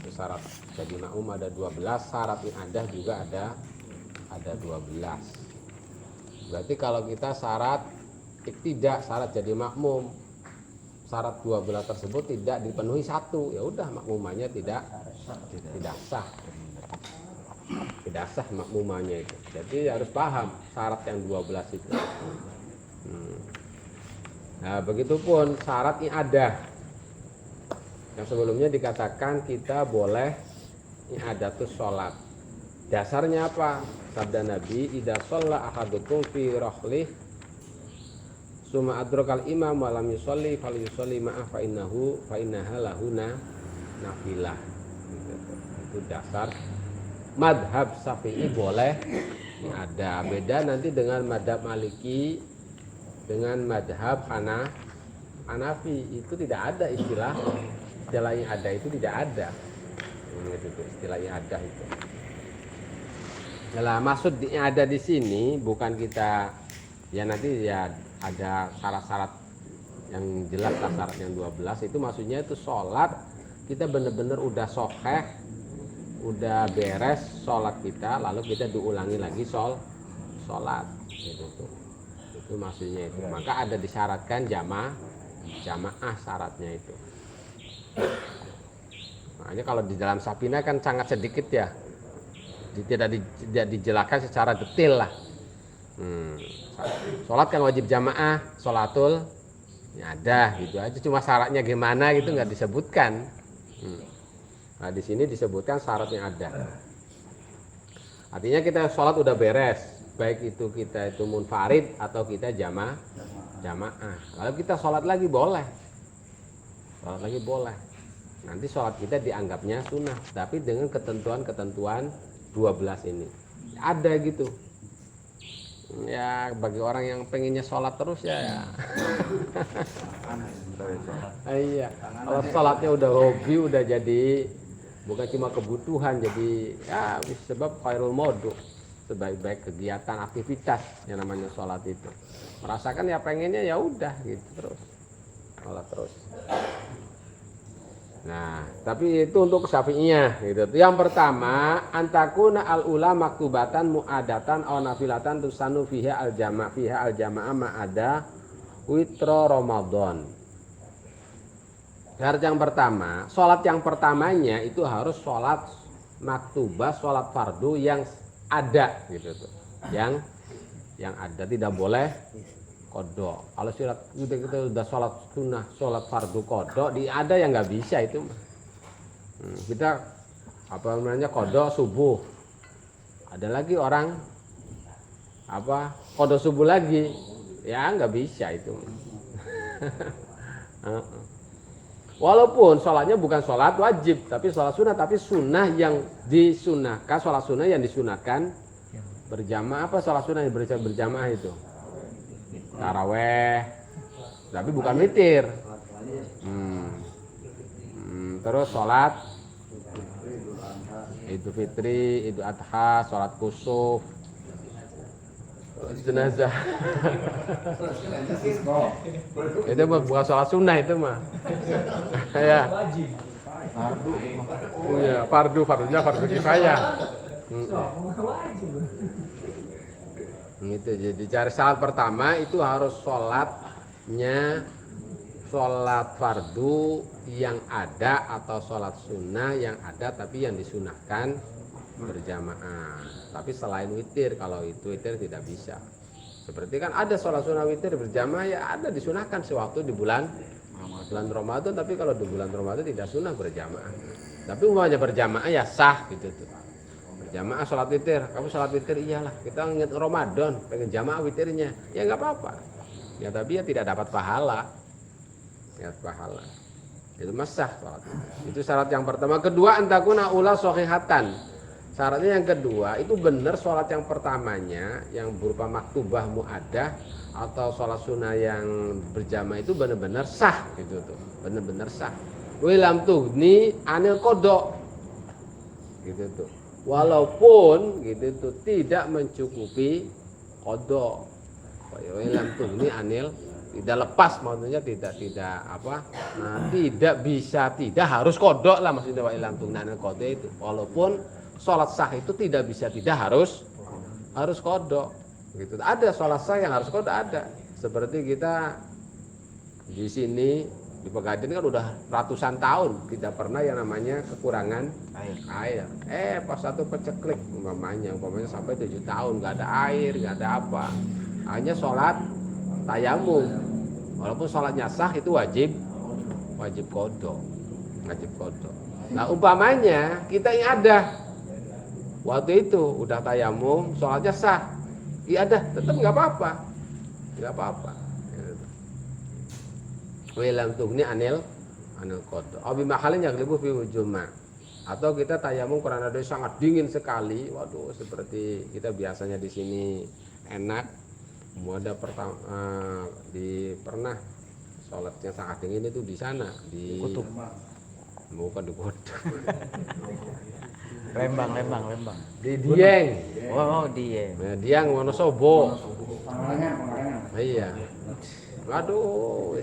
Itu syarat jadi makmum ada 12, syarat i'adah juga ada 12. Berarti kalau kita syarat tidak syarat jadi makmum, syarat 12 tersebut tidak dipenuhi satu, ya udah makmumannya tidak sah. Tidak sah makmumannya itu. Jadi harus paham syarat yang 12 itu. Nah, begitupun syarat i'adah. Yang sebelumnya dikatakan kita boleh i'adatus sholat. Dasarnya apa? Sabda Nabi, idza shalla ahadukum fi rahlih summa adrakal imam wa lam yusolli falyusolli ma'a fa innaha lahuna nafilah. Itu dasar madhab Syafi'i boleh ada. Beda nanti dengan madhab Maliki, dengan madhab Hanafi, itu tidak ada istilah yang ada, itu tidak ada. Istilah yang ada itu. Nah, maksud yang ada di sini bukan kita ya nanti ya ada syarat-syarat yang jelas, syarat yang 12 itu maksudnya itu sholat kita benar-benar udah sahih, udah beres sholat kita, lalu kita diulangi lagi sholat gitu tuh. Itu maksudnya itu. Maka ada disyaratkan jamaah syaratnya itu. Makanya kalau di dalam Sapina kan sangat sedikit ya, tidak dijelaskan secara detail lah. Sholat kan wajib jamaah, sholatul ya ada gitu aja, cuma syaratnya gimana gitu nggak disebutkan. Nah di sini disebutkan syaratnya ada. Artinya kita sholat udah beres, baik itu kita itu munfarid atau kita jamaah. Kalau kita sholat lagi boleh, nanti sholat kita dianggapnya sunnah, tapi dengan ketentuan 12 ini ada gitu. Ya bagi orang yang pengennya sholat terus ya. Iya, kalau sholatnya udah hobi, udah jadi bukan cuma kebutuhan, jadi ya sebab khairul modu, sebaik-baik kegiatan aktivitas yang namanya sholat itu. Merasakan ya pengennya ya udah gitu terus sholat terus. Nah, tapi itu untuk Syafi'iyah gitu. Yang pertama, antakuna al-ula maktubatan mu'adatan aw nafilatan tusanu fiha al-jamaah ma'ada witro Ramadan. Syarat yang pertama, sholat yang pertamanya itu harus sholat maktubah, sholat fardu yang ada gitu tuh. Yang ada, tidak boleh kodok. Kalau kita udah sholat sunnah, sholat fardu kodok, ada yang nggak bisa itu. Kita apa namanya kodok subuh. Ada lagi orang apa kodok subuh lagi, ya nggak bisa itu. Walaupun sholatnya bukan sholat wajib, tapi sholat sunnah, tapi sunnah yang disunahkan, sholat sunnah yang disunahkan berjamaah. Apa sholat sunnah yang berjamaah itu? Taraweh, tapi bukan witir. Terus sholat Idul Fitri, Idul Adha, sholat kusuf, jenazah. Itu mah bukan sholat sunnah itu mah. Ya. Iya, fardunya fardu kifayah. Gitu. Jadi cari syarat pertama itu harus sholatnya sholat fardu yang ada atau sholat sunnah yang ada tapi yang disunahkan berjamaah. Tapi selain witir, kalau itu witir tidak bisa. Seperti kan ada sholat sunnah witir berjamaah ya ada disunahkan sewaktu di bulan Ramadan, tapi kalau di bulan Ramadan tidak sunnah berjamaah. Tapi umpamanya berjamaah ya sah gitu tuh. Berjamaah sholat witir, kamu sholat witir iyalah. Kita ingat Ramadan, pengen jamaah witirnya, ya nggak apa-apa. Ya tapi ya tidak dapat pahala. Itu sah sholat. Itu syarat yang pertama. Kedua, antakuna ula sohihatan. Syaratnya yang kedua itu benar sholat yang pertamanya yang berupa maktubah mu'adah atau sholat sunnah yang berjamaah itu benar-benar sah gitu tuh, benar-benar sah. Wilam tughni anil kodok gitu tuh. Walaupun gitu tuh tidak mencukupi kodok. Wilam tughni anil tidak lepas, maksudnya tidak bisa, tidak harus kodok lah maksudnya. Wa ilam tughnana qada itu, walaupun sholat sah itu tidak bisa, tidak harus kodok gitu. Ada sholat sah yang harus kodok, ada. Seperti kita di sini di Pegadaian kan udah ratusan tahun tidak pernah yang namanya kekurangan air. Pas satu peceklik umpamanya sampai 7 tahun nggak ada air, nggak ada apa, hanya sholat tayamum. Walaupun sholatnya sah itu wajib kodok. Nah umpamanya kita iadah waktu itu udah tayamum, sholatnya sah, iadah tetap nggak apa-apa. Wilam tughni anil qada. Abi mahalin yang lebih fi ujuma. Atau kita tayamum karena dia sangat dingin sekali. Waduh, seperti kita biasanya di sini enak. Muada pernah sholatnya sangat dingin itu di sana di Kutub. Bukan di Kutub. Lembang. Di Dieng. Dieng. Nah, Dieng Wonosobo. Iya. Waduh.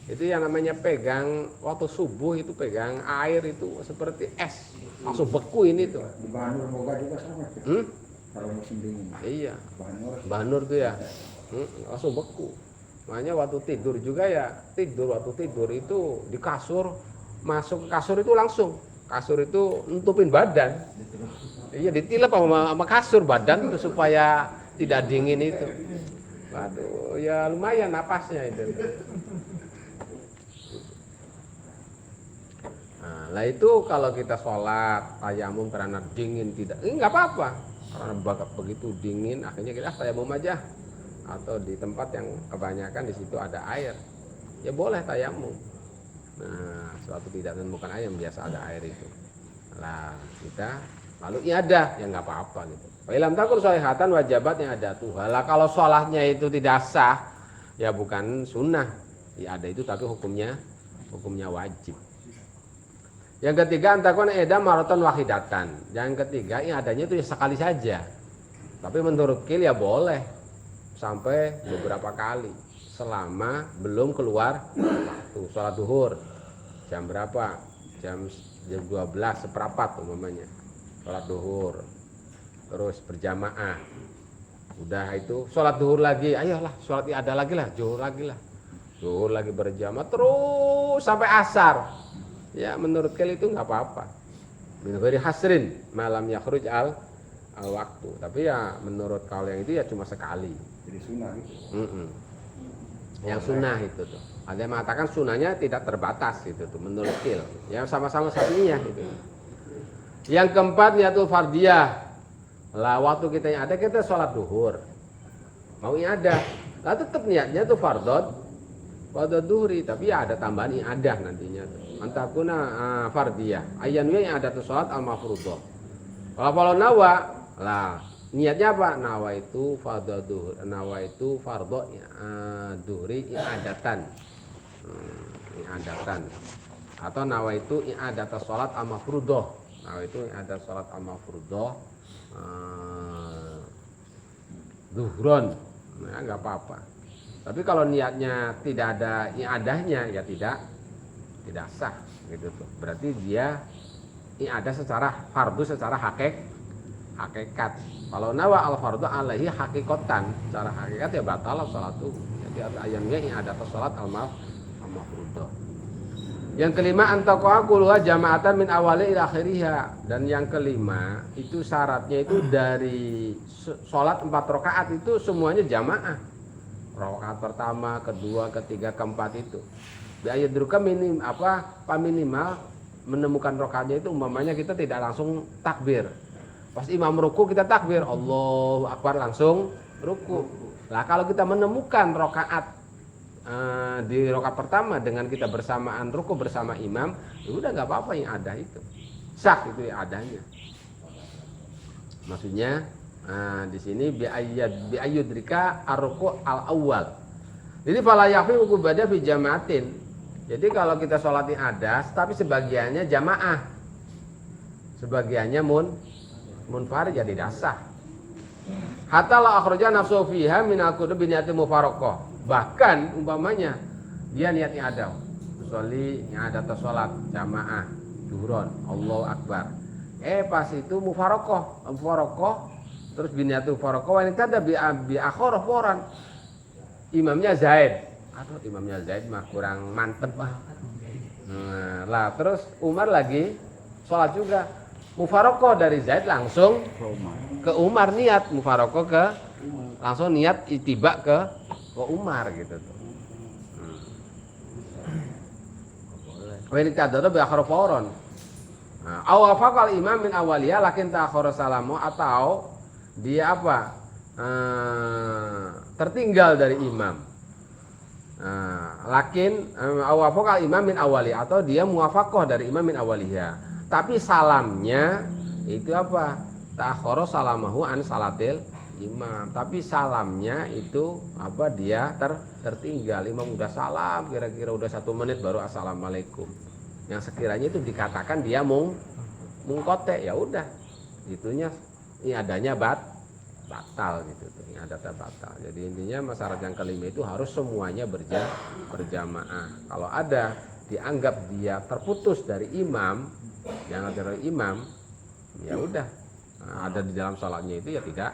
Itu yang namanya pegang waktu subuh itu, pegang air itu seperti es, langsung beku ini tuh. Di Banur Moga juga sama. Kalau musim dingin. Iya. Banur tuh ya. Langsung beku. Makanya waktu tidur juga ya, waktu tidur itu di kasur, masuk ke kasur itu langsung. Kasur itu nutupin badan. Iya, ditilep sama kasur badan itu supaya tidak dingin itu. Waduh, ya lumayan napasnya itu. Nah itu kalau kita sholat tayamum karena dingin nggak apa-apa. Karena begitu dingin akhirnya kita tayamum aja. Atau di tempat yang kebanyakan di situ ada air, ya boleh tayamum. Nah suatu tidak menemukan air yang biasa ada air itu. Lah kita lalu iadah, ya nggak apa-apa gitu. Ilam takur sholihatan wajabat yang ada tuh. Lah kalau sholatnya itu tidak sah, ya bukan sunnah. Ya ada itu tapi hukumnya wajib. Yang ketiga antakun edam maroton wahidatan. Yang ketiga adanya itu ya sekali saja. Tapi menurut Qil ya boleh sampai beberapa kali selama belum keluar waktu sholat duhur. Jam berapa? Jam 12 seperempat umpamanya sholat duhur, terus berjamaah, udah itu sholat duhur lagi, ayolah sholat ada lagi lah, duhur lagi berjamaah terus sampai asar. Ya menurut Qil itu nggak apa-apa. Min ghairi hasrin malam yakhruj al waktu. Tapi ya menurut kaul yang itu ya cuma sekali. Jadi sunnah gitu. Yang sunnah itu tuh. Ada yang mengatakan sunnahnya tidak terbatas gitu tuh menurut Qil. Ya sama-sama syafi'iyah gitu. Yang keempat niatul fardiyah. Lah waktu kita yang ada kita sholat duhur. Mau ada. Lah tetap niatnya tuh fardot duhuri, tapi ya ada tambahan iadah nantinya tuh. Antakuna fardiyah. Ayannya yang ada tuh sholat al-mafruḍah. Kalau nawa lah niatnya apa? Nawa itu fardhu duhur, nawa itu fardhu duhri i'adatan. I'adatan. Atau nawa itu i'adat salat al-mafruḍah. Nawa itu i'adat salat al-mafruḍah zuhron. Nah, enggak apa-apa. Tapi kalau niatnya tidak ada i'adahnya ya tidak sah gitu tuh. Berarti dia i'adah secara fardu secara hakikat. Kalau nawa al fardu alaihi hakikatan, secara hakikat ya batal salatu. Jadi ayatnya i'adah salat al mafruḍah. Yang kelima antaqa'a kulluha jama'atan min awali ila akhiriha. Dan yang kelima itu syaratnya itu dari salat 4 rakaat itu semuanya jamaah. Rakaat pertama, kedua, ketiga, keempat itu. Biayadruka minimal menemukan rakaatnya itu umpamanya kita tidak langsung takbir. Pas imam ruku kita takbir, Allahu Akbar langsung ruku. Lah kalau kita menemukan rakaat di rakaat pertama dengan kita bersamaan ruku bersama imam, ya udah nggak apa-apa yang ada itu. Sah itu ya adanya. Maksudnya di sini biayyudrika ar-ruku' al-awwal. Jadi fala yakfi uqubada fi jama'atin. Jadi kalau kita sholat adas tapi sebagiannya jamaah. Sebagiannya munfarid jadi tidak sah. Hatta la akhraja nafsu fiha min al-qudub bi niyatil mufaraqah. Bahkan umpamanya dia niat i'adah. Sholli i'adah salat jamaah duhron, Allahu akbar. Pas itu mufaraqah, terus bi niyatil mufaraqah wa tada bi akhara foran. Imamnya Zaid. Aduh, imamnya Zaid mah kurang mantep ah. Lah terus Umar lagi sholat juga. Mufaraqah dari Zaid langsung ke Umar niat mufaraqah ke langsung niat ittiba ke Umar gitu tuh. Wa in kadara bi akhir fauron. Aw faqal imam min awaliya lakin ta'akhkhara salamu atau dia apa? Tertinggal dari imam. Lakin aw faqal imam min awali atau dia muwafaqah dari imam min awaliha. Tapi salamnya itu apa? Ta'akhkhara salamahu an salatil imam. Tapi salamnya itu apa dia tertinggal. Imam udah salam kira-kira udah 1 menit baru assalamualaikum. Yang sekiranya itu dikatakan dia mungkote ya udah. Itunya ini adanya batal gitu tuh. Ini adanya batal. Jadi intinya syarat yang kelima itu harus semuanya berjamaah. Kalau ada dianggap dia terputus dari imam, yang dari imam, ya udah. Ada di dalam salatnya itu ya tidak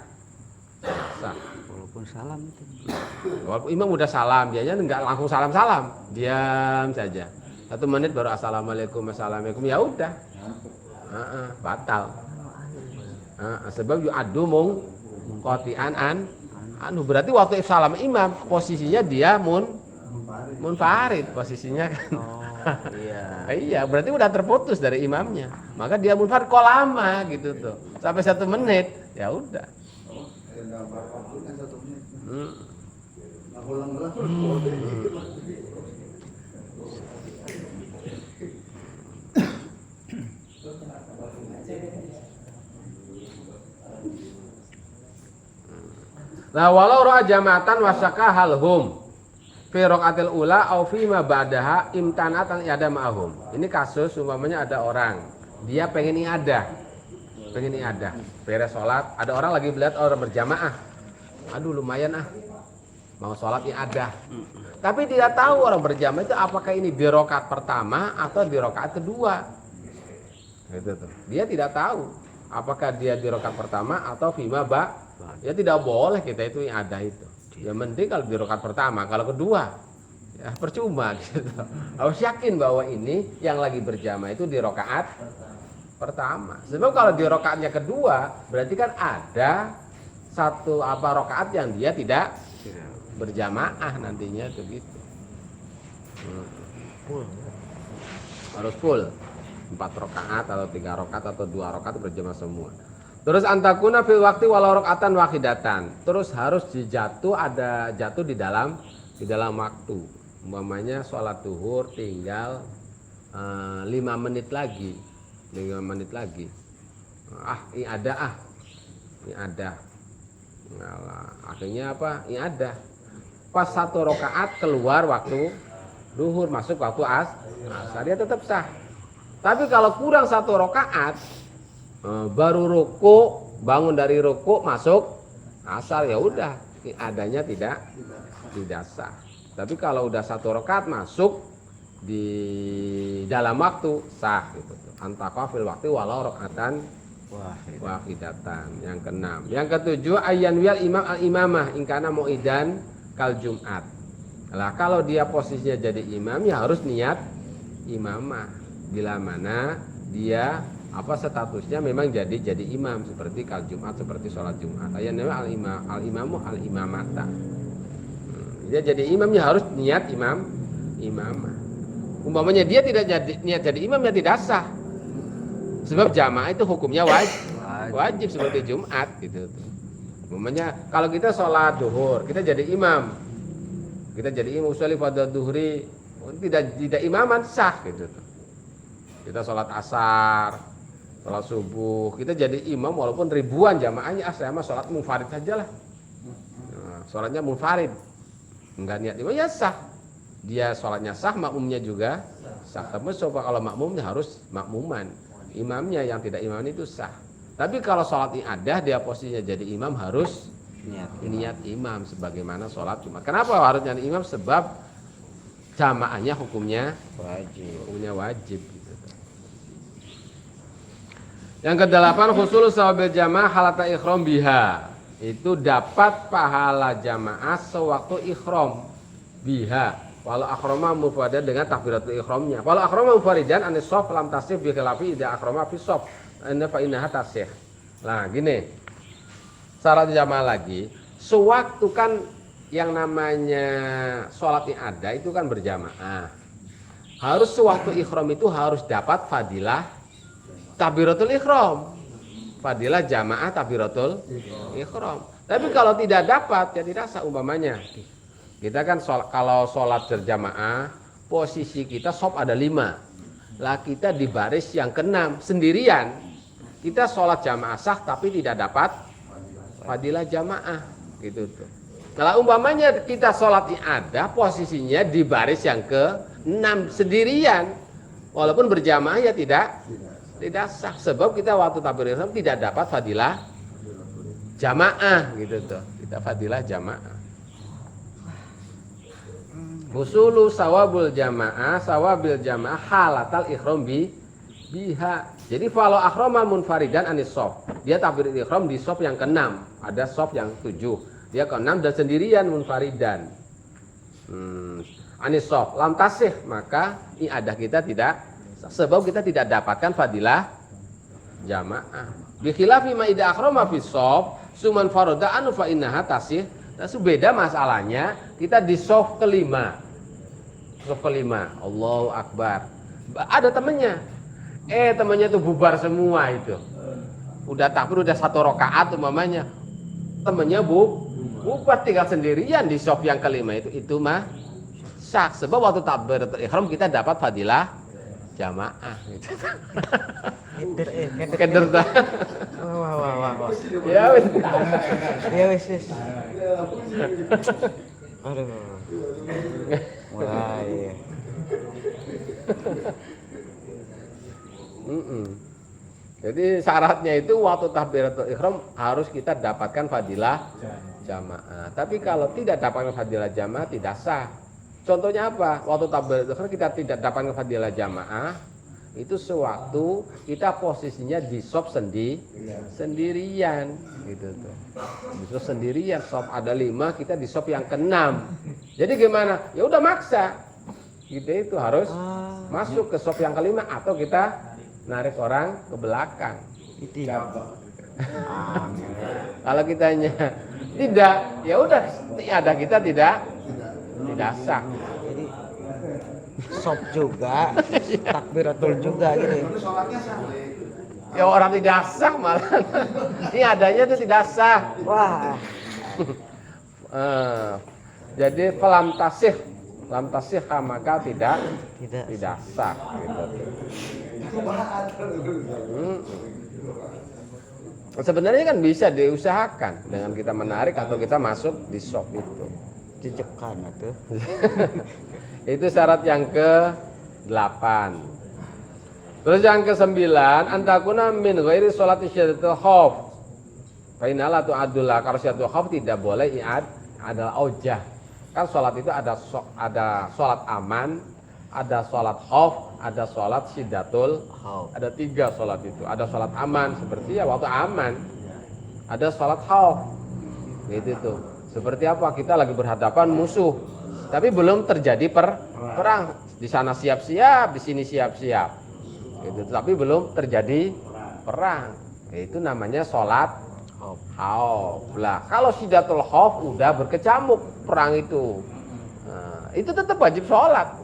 sah. Walaupun salam itu. Walaupun imam udah salam, dia enggak langsung salam, diam saja. 1 menit baru assalamualaikum, ya udah. Batal. Sebab yu'addu mungqati'an anu berarti waktu salam imam posisinya dia munfarid posisinya kan. Iya, berarti udah terputus dari imamnya. Maka dia munfarid kok lama gitu tuh. Sampai 1 menit, ya udah. Nah, walau ra'a jama'atan wasaka halhum fi raqatil ula au fi ma ba'daha imtanatan i'adah ma'hum. Ini kasus umpamanya ada orang, dia pengen i'adah. Beres sholat, ada orang lagi melihat orang berjamaah. Aduh lumayan mau sholat i'adah. Tapi tidak tahu orang berjamaah itu apakah ini di rakaat pertama atau di rakaat kedua. Gitu tuh. Dia tidak tahu apakah dia di rakaat pertama atau fima ba. Ya tidak boleh kita itu i'adah itu. Ya mending kalau di rakaat pertama, kalau kedua ya percuma gitu. Harus yakin bahwa ini yang lagi berjamaah itu di rakaat pertama. Sebab kalau di rakaatnya kedua berarti kan ada satu rakaat yang dia tidak berjamaah nantinya tuh gitu. Harus full 4 rakaat atau 3 rakaat atau 2 rakaat berjamaah semua. Terus antakuna fil waktu walau rakaatan wahidatan. Terus harus jatuh di dalam waktu. Umpamanya sholat zuhur tinggal 5 menit lagi. 5 menit lagi. I'adah. Nah, akhirnya apa? I'adah. Pas 1 rakaat keluar waktu zuhur, masuk waktu asar, dia tetap sah. Tapi kalau kurang 1 rakaat baru ruku, bangun dari ruku masuk asar, ya udah adanya tidak sah. Tapi kalau udah 1 rakaat masuk di dalam waktu sah gitu. Antaqa fil waktu walau rakaatan wahidatan. Yang keenam. Yang ketujuh ayyan wal imam al imamah ingkana muidan kal Jumat. Lah kalau dia posisinya jadi imam ya harus niat imamah. Bila mana dia statusnya memang jadi imam seperti kal Jumat, seperti sholat Jumat. Ayat nama al imamu al imamata. Dia jadi imamnya harus niat imamah. Umpamanya dia tidak niat jadi imamnya tidak sah. Sebab jamaah itu hukumnya wajib seperti Jumat gitu. Umpamanya kalau kita sholat duhur, kita jadi imam. Kita jadi imam usolli fardhu duhri, tidak imaman sah gitu. Kita sholat asar, sholat subuh, kita jadi imam walaupun ribuan jamaahnya, saya mah sholat munfarid saja lah. Sholatnya munfarid, enggak niat imam ya sah. Dia sholatnya sah, makmumnya juga sah. Tapi kalau makmumnya harus makmuman, imamnya yang tidak imaman itu sah. Tapi kalau sholat i'adah dia posisinya jadi imam harus niat imam sebagaimana sholat Jumat. Kenapa harus niat imam? Sebab jamaahnya hukumnya wajib gitu. Yang kedelapan, husul sawabil jamaah halata ikhram biha. Itu dapat pahala jamaah sewaktu ikhram biha. Walau akhrama mufradan dengan takbiratul ikhramnya. Walau akhrama mufridan anis shaf lam tasih bi khilafi idza akhrama fi shaf. Anna fa innaha tasih. Nah, gini. Syarat jamaah lagi, sewaktu kan yang namanya sholat yang ada itu kan berjamaah. Harus sewaktu ikhram itu harus dapat fadilah takbiratul ikhram. Fadilah jamaah takbiratul ikhram. Tapi kalau tidak dapat ya tidak sah. Umpamanya kita kan kalau sholat berjamaah posisi kita shaf ada 5. Lah kita di baris yang ke-6 sendirian. Kita sholat jamaah sah tapi tidak dapat fadilah jamaah gitu tuh. Kalau umpamanya kita sholat ada posisinya di baris yang ke-6 sendirian, walaupun berjamaah ya tidak sah. Sebab kita waktu takbir ihram tidak dapat fadilah jamaah gitu tuh. Kita fadilah jamaah. Husulu sawabil jamaah halatal ihram biha. Jadi kalau akhrama munfaridan anis shaf, dia takbir ihram di shaf yang ke-6, ada shaf yang 7. Dia ke-6 dan sendirian munfaridan. Anis shaf lam tasih, maka iadah kita tidak, sebab kita tidak dapatkan fadilah jamaah. Bi khilafi ma idza akhrama fi shaf suman farada anu fa innaha tasih. Nah, beda masalahnya kita di shaf ke-5. Shaf ke-5, Allahu akbar. Ada temannya. Temannya tuh bubar semua itu. Udah takbir udah 1 rakaat umpamanya. Temannya bubar tinggal sendirian di shaf yang ke-5 itu mah sah. Sebab waktu takbiratul ihram kita dapat fadilah jamaah gitu. Keder dah. Wah. Ya wis. Ya wis. Aduh. Mulai. Jadi syaratnya itu waktu takbiratul ihram harus kita dapatkan fadilah jamaah. Tapi kalau tidak dapatkan fadilah jamaah tidak sah. Contohnya apa? Waktu takbiratul ihram kita tidak dapatkan fadilah jamaah, itu sewaktu kita posisinya di shaf sendirian gitu tuh. Di shaf sendirian, shaf ada 5, kita di shaf yang ke-6. Jadi gimana? Ya udah maksa. Kita itu harus masuk ke shaf yang ke-5 atau kita narik orang ke belakang. Itu. Kalau kitanya tidak, ya udah ada kita tidak sah. Jadi sop juga, takbiratul juga gitu. Ya orang tidak sah malah. Ini adanya itu tidak sah. Wah. Jadi falam tasih maka tidak sah gitu. Sebenarnya kan bisa diusahakan dengan kita menarik atau kita masuk di shop itu. Jejekan atuh. Itu syarat yang ke-8. Terus yang ke-9, antakuna min ghairi sholati syaddatul khauf. Fa inna tu adullah, kalau syaddatul khauf tidak boleh adalah aujah. Kan sholat itu ada sholat aman, ada sholat khauf, ada sholat syiddatul khauf. Ada 3 sholat itu. Ada sholat aman seperti ya waktu aman. Ada sholat khauf. Gitu tuh. Seperti apa? Kita lagi berhadapan musuh, tapi belum terjadi perang. Di sana siap-siap, di sini siap-siap. Gitu. Tapi belum terjadi perang. Itu namanya sholat khauf. Lah, kalau syiddatul khauf udah berkecamuk perang itu. Nah, itu tetap wajib sholat.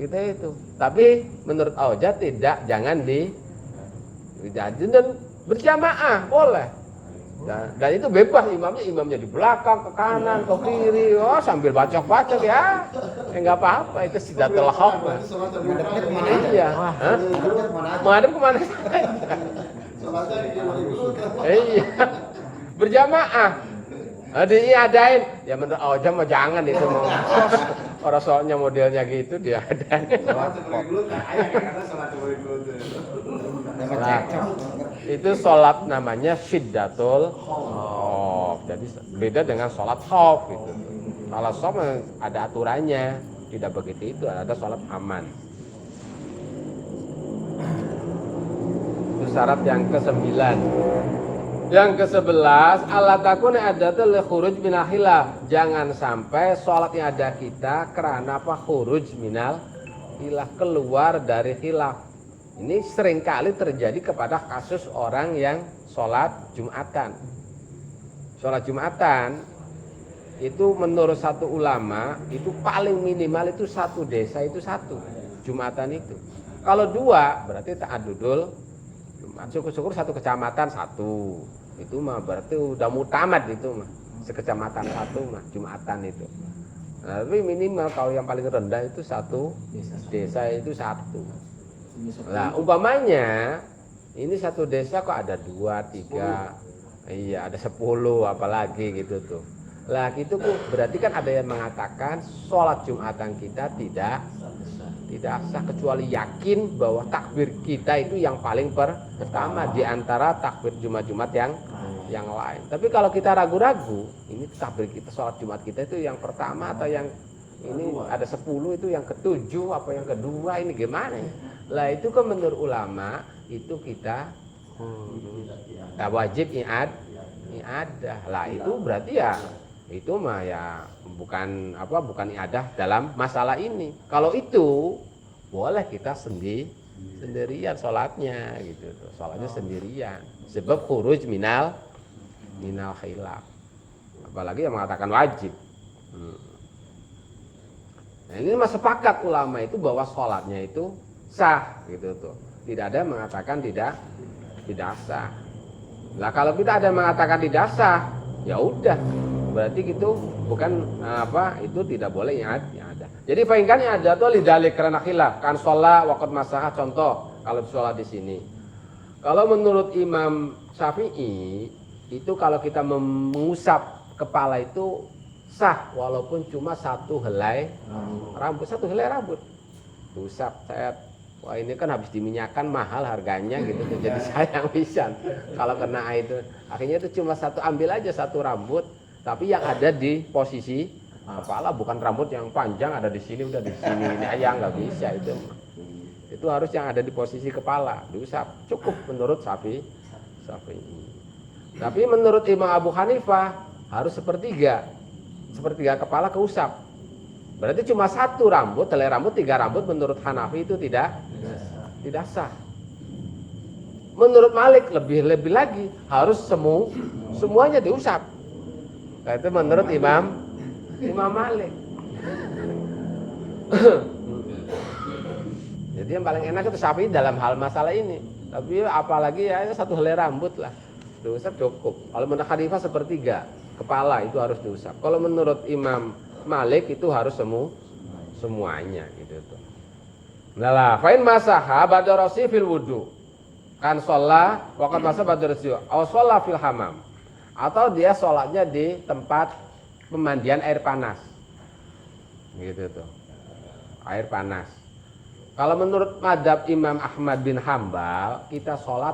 Kita itu. Tapi menurut aujah tidak, jangan dan berjamaah boleh. Dan itu bebas imamnya di belakang, ke kanan, ke kiri, sambil bacok-bacok ya. Enggak apa-apa, itu syiddatul khauf. Iya. Menghadap kemana? Iya. Berjamaah. Diadain. Ya menurut aujah mah jangan itu mau. Orang soalnya modelnya gitu diadain. Nah, itu sholat namanya syiddatul khauf. Jadi beda dengan sholat khawf gitu. Sholat khawf ada aturannya, tidak begitu itu, ada sholat aman. Itu syarat yang ke-9. Yang ke-11, Allah takun adatul khuruj minal khilaf. Jangan sampai sholat yang ada kita karena apa? Khuruj minal khilaf, keluar dari khilaf. Ini seringkali terjadi kepada kasus orang yang sholat Jumatan. Sholat Jumatan itu menurut satu ulama itu paling minimal itu satu desa itu satu Jumatan itu. Kalau dua berarti ta'adudul Jumat. Syukur-syukur satu kecamatan satu. Itu mah berarti udah mutamat itu mah. Sekecamatan satu mah Jumatan itu. Nah, tapi minimal kalau yang paling rendah itu satu desa itu satu. Nah, umpamanya ini satu desa kok ada 2, 3, iya ada 10 apalagi gitu tuh. Lah itu berarti kan ada yang mengatakan sholat Jumatan kita tidak sah kecuali yakin bahwa takbir kita itu yang paling pertama di antara takbir Jumat-Jumat yang lain. Tapi kalau kita ragu-ragu, ini takbir kita sholat Jumat kita itu yang pertama atau yang ini ada 10 itu yang ke-7 apa yang kedua ini gimana? Lah itu kan menurut ulama itu kita wajib iadah. Lah itu berarti ya itu mah ya bukan iadah dalam masalah ini. Kalau itu boleh kita sendirian sholatnya gitu, sholatnya sendirian. Sebab khuruj minal khilaf. Apalagi yang mengatakan wajib. Nah, ini mah sepakat ulama itu bahwa sholatnya itu sah gitu tuh. Tidak ada yang mengatakan tidak sah. Lah kalau kita ada yang mengatakan tidak sah, ya udah. Berarti gitu bukan itu tidak boleh yang ada. Jadi paingkan yang ada tuh lidalik karena khilaf. Kan sholat waqt masalah contoh kalau sholat di sini. Kalau menurut Imam Syafi'i itu kalau kita mengusap kepala itu sah walaupun cuma satu helai rambut. Usap saya, wah ini kan habis diminyakan mahal harganya gitu tuh. Jadi sayang pisan kalau kena itu. Akhirnya itu cuma ambil aja satu rambut. Tapi yang ada di posisi kepala bukan rambut yang panjang ada di sini udah di sini ini aja nggak bisa itu. Itu harus yang ada di posisi kepala diusap cukup menurut Syafi'i. Tapi menurut Imam Abu Hanifah harus sepertiga kepala keusap. Berarti cuma satu rambut, helai rambut, 3 rambut menurut Hanafi itu tidak sah. Menurut Malik lebih lagi harus semuanya diusap. Nah, itu menurut Imam Malik. Jadi yang paling enak itu Syafi'i dalam hal masalah ini. Tapi apalagi ya satu helai rambut lah diusap cukup. Kalau menurut Hanifah sepertiga kepala itu harus diusap. Kalau menurut Imam Malik itu harus semuanya gitu tuh. Nah, fa'in masaha badarasi fil wudu. Kan sholat waqt masa badarasi. Aw sholat fil hamam. Atau dia sholatnya di tempat pemandian air panas. Gitu tuh. Air panas. Kalau menurut madhab Imam Ahmad bin Hambal, kita sholat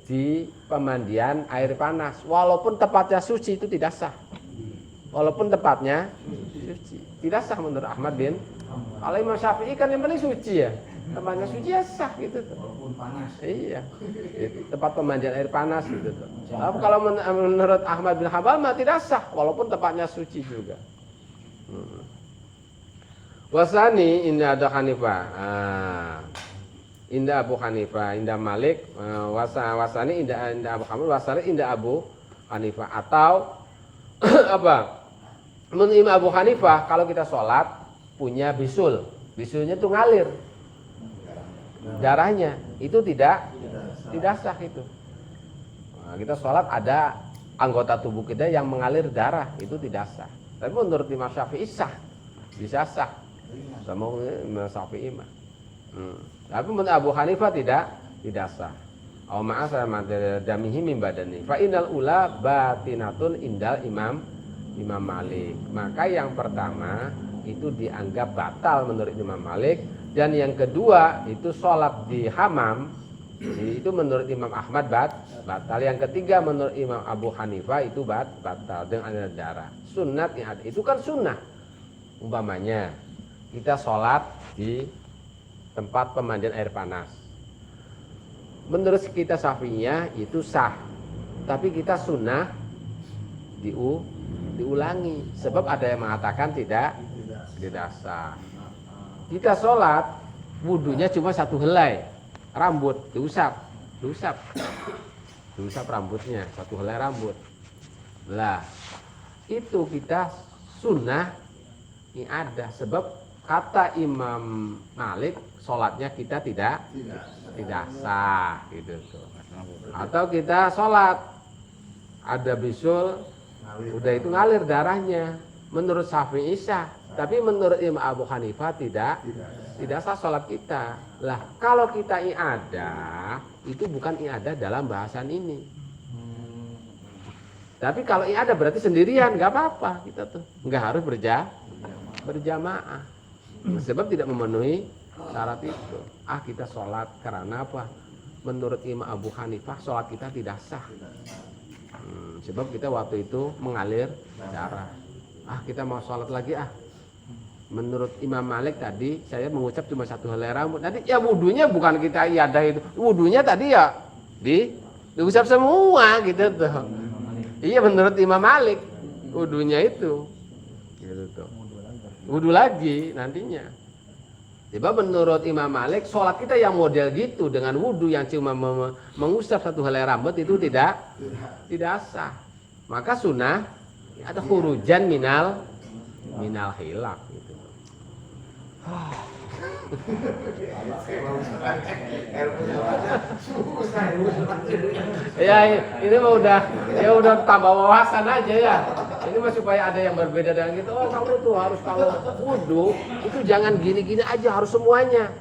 di pemandian air panas. Walaupun tempatnya suci itu tidak sah. Walaupun tempatnya suci. Tidak sah menurut Ahmad bin. Kalau Imam Syafi'i kan yang penting suci ya. Tempatnya suci ya sah gitu tuh. Walaupun panas. Iya. Tempat pemandian air panas gitu tuh. Tapi kalau menurut Ahmad bin Hambal mah tidak sah walaupun tempatnya suci juga. Wasani indah ada Hanifah. Indah Abu Hanifah, indah Malik, wasani indah Abu Hanifah, wasani indah Abu Hanifah atau apa? Menurut Imam Abu Hanifah kalau kita sholat punya bisulnya tuh ngalir darahnya itu tidak sah itu. Nah, kita sholat ada anggota tubuh kita yang mengalir darah itu tidak sah. Tapi menurut Imam Syafi'i sah, bisa sah. Sama Imam Syafi'i mah. Tapi menurut Abu Hanifah tidak sah. Aw ma'asama damihi min badani. Fa innal ula batinatun indal Imam Malik. Maka yang pertama itu dianggap batal menurut Imam Malik, dan yang kedua itu sholat di hamam Itu menurut Imam Ahmad batal. Yang ketiga menurut Imam Abu Hanifah itu batal dengan aliran darah. Sunat itu kan sunnah. Umpamanya kita sholat di tempat pemandian air panas. Menurut kita Syafi'iyah itu sah. Tapi kita sunnah diulangi. Sebab ada yang mengatakan tidak sah. Kita sholat wudunya cuma satu helai rambut, diusap rambutnya, satu helai rambut. Lah, itu kita sunnah i'adah. Sebab kata Imam Malik, sholatnya kita tidak sah, gitu tuh. Atau kita sholat ada bisul, udah itu ngalir darahnya. Menurut Syafi'i sah, tapi menurut Imam Abu Hanifah tidak sah sholat kita. Lah, kalau kita i'adah, itu bukan i'adah dalam bahasan ini. Tapi kalau i'adah berarti sendirian, nggak apa-apa kita tuh, nggak harus berjamaah. Sebab tidak memenuhi syarat itu. Kita sholat karena apa? Menurut Imam Abu Hanifah sholat kita tidak sah. Sebab kita waktu itu mengalir darah. Kita mau sholat lagi Menurut Imam Malik tadi saya mengucap cuma satu helai rambut. Nanti ya wudunya bukan kita iadah itu. Wudunya tadi ya diusap semua gitu tuh. Iya menurut Imam Malik wudunya itu gitu tuh. Wudu lagi nantinya. Sebab menurut Imam Malik sholat kita yang model gitu dengan wudu yang cuma mengusap satu helai rambut itu tidak sah. Maka sunnah ada khurujan minal hilaf gitu. Ya ini mah udah tambah wawasan aja ya. Ini mah supaya ada yang berbeda dengan gitu. Kamu tuh harus kalau wudu itu jangan gini-gini aja, harus semuanya.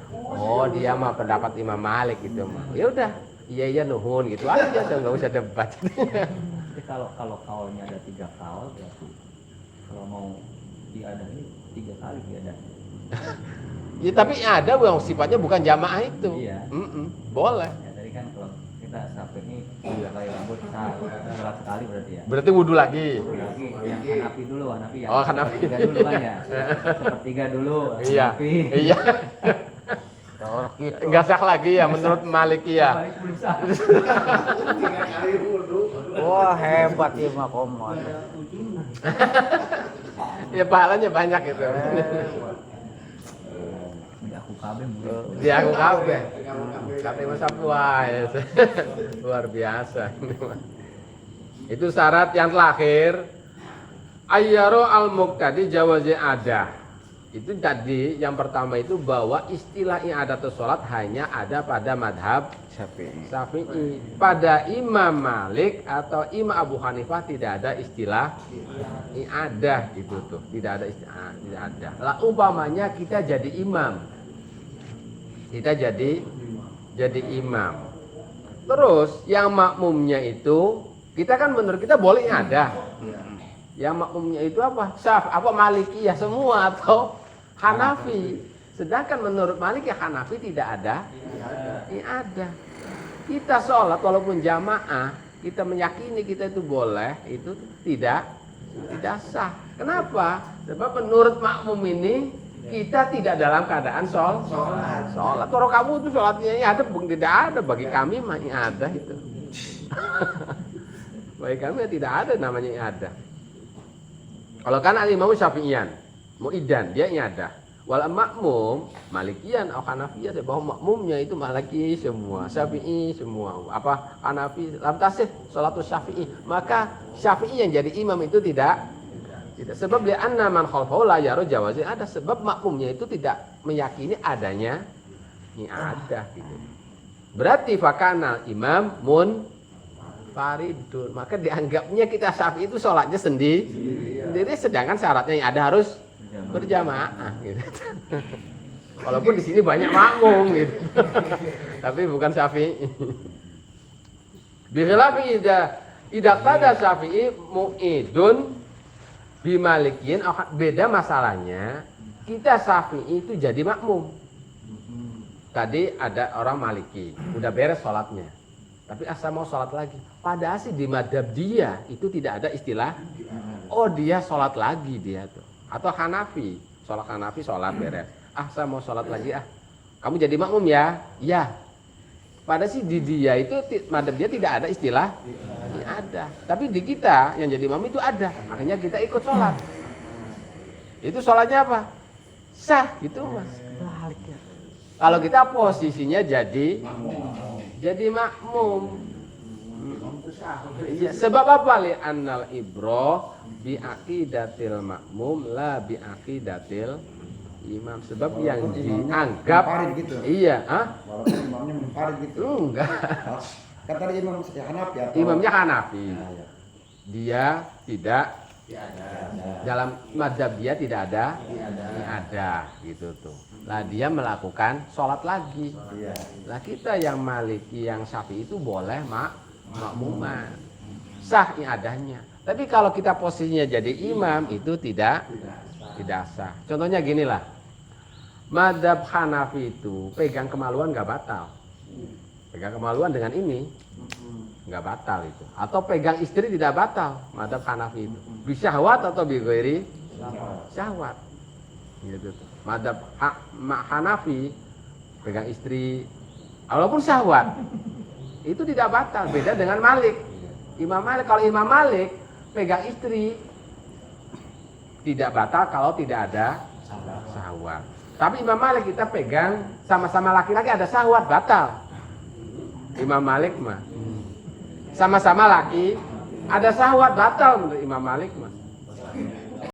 Dia mah pendapat Imam Malik gitu mah. Ya udah, iya nuhun gitu aja, nggak usah debat. Jadi kalau kaulnya ada 3 kaul berarti kalau mau diadain 3 kali diadain. Ya tapi ada yang sifatnya bukan jamaah itu. Iya. Boleh. Ya tadi kan kalau kita Syafi'i helai rambut sholat sekali berarti ya. Berarti wudu lagi. Lagi yang Hanafi dulu, Hanafi ya. Hanafi. 3 dulu kan ya. Sepertiga dulu. Iya. Hanafi. Iya. Enggak sah lagi ya menurut Maliki ya. Balik belum sah. Wah, hebat Imam Komod. Ya pahalanya banyak itu. Aku kabeh murid. Dia aku kabeh. Kabeh masa puai. Luar biasa. Itu syarat yang terakhir. Ayyaro al-muqtadi jawazi ada. Itu tadi yang pertama itu bahwa istilah i'adatus sholat hanya ada pada madhab Syafi'i. Pada Imam Malik atau Imam Abu Hanifah tidak ada istilah i'adah gitu tuh. Tidak ada istilah i'adah. Lah umpamanya kita jadi imam. Kita jadi imam. Terus yang makmumnya itu kita kan menurut kita boleh i'adah. Yang makmumnya itu apa? Malikiyah semua atau Hanafi. Sedangkan menurut Malik ya Hanafi tidak ada i'adah. Kita sholat walaupun jamaah, kita meyakini kita itu boleh, itu tidak sah. Kenapa? Sebab menurut makmum ini kita tidak dalam keadaan sholat. Kalau kamu itu sholatnya i'adah tidak ada, bagi kami mah i'adah itu. Bagi kami tidak ada namanya i'adah. Kalau kan al-imam Syafi'iyan, mu'idan, dia i'adah. Wal makmum Malikiyan atau Hanafiyah, bahwa makmumnya itu Maliki semua, Syafi'i semua. Apa Hanafi lam tasih sholatus Syafi'i, maka Syafi'i yang jadi imam itu tidak. Sebab li anna man khalfahu la yaru jawazi ada, sebab makmumnya itu tidak meyakini adanya i'adah gitu. Berarti fakana imam faridun, maka dianggapnya kita Syafi'i itu sholatnya sendiri, sedangkan syaratnya yang ada harus berjamaah gitu. Walaupun di sini banyak makmum gitu. Tapi bukan Syafi'i. Bikhilafi idza qada Syafi'i mu'idun bimalikin, beda masalahnya kita Syafi'i itu jadi makmum. tadi ada orang Maliki, udah beres sholatnya, tapi asa mau sholat lagi. Padahal sih di madhab dia itu tidak ada istilah, oh dia sholat lagi dia tuh. Atau Hanafi, sholat beres. Saya mau sholat lagi Kamu jadi makmum ya? Iya. Padahal sih di dia itu madhab dia tidak ada istilah, ada. Tapi di kita yang jadi makmum itu ada. Makanya kita ikut sholat. Itu sholatnya apa? Sah gitu mas. Kalau kita posisinya jadi makmum. Ya, sebab apa li annal ibroh bi aqidatil makmum la bi aqidatil imam. Sebab yang dianggap gitu. Iya, Walaupun imamnya munfarid gitu. Enggak. Kan tadi imam Hanafi atau Imamnya Hanafi. ya. Dia tidak dalam mazhab dia tidak ada gitu tuh. Lah dia melakukan sholat lagi. Iya. Lah kita yang Maliki, yang Syafi'i itu boleh makmuman. Sah iadahnya. Tapi kalau kita posisinya jadi imam itu tidak sah. Contohnya gini lah. Mazhab Hanafi itu pegang kemaluan nggak batal. Pegang kemaluan dengan ini nggak batal itu. Atau pegang istri tidak batal. Mazhab Hanafi itu. Bisyahwat atau bighairi syahwat. Gitu tuh. Mazhab Hanafi pegang istri walaupun syahwat itu tidak batal. Beda dengan Malik. Kalau Imam Malik pegang istri tidak batal kalau tidak ada syahwat. Tapi Imam Malik kita pegang sama-sama laki-laki ada syahwat batal. Imam Malik mah sama-sama laki ada syahwat batal untuk Imam Malik mah.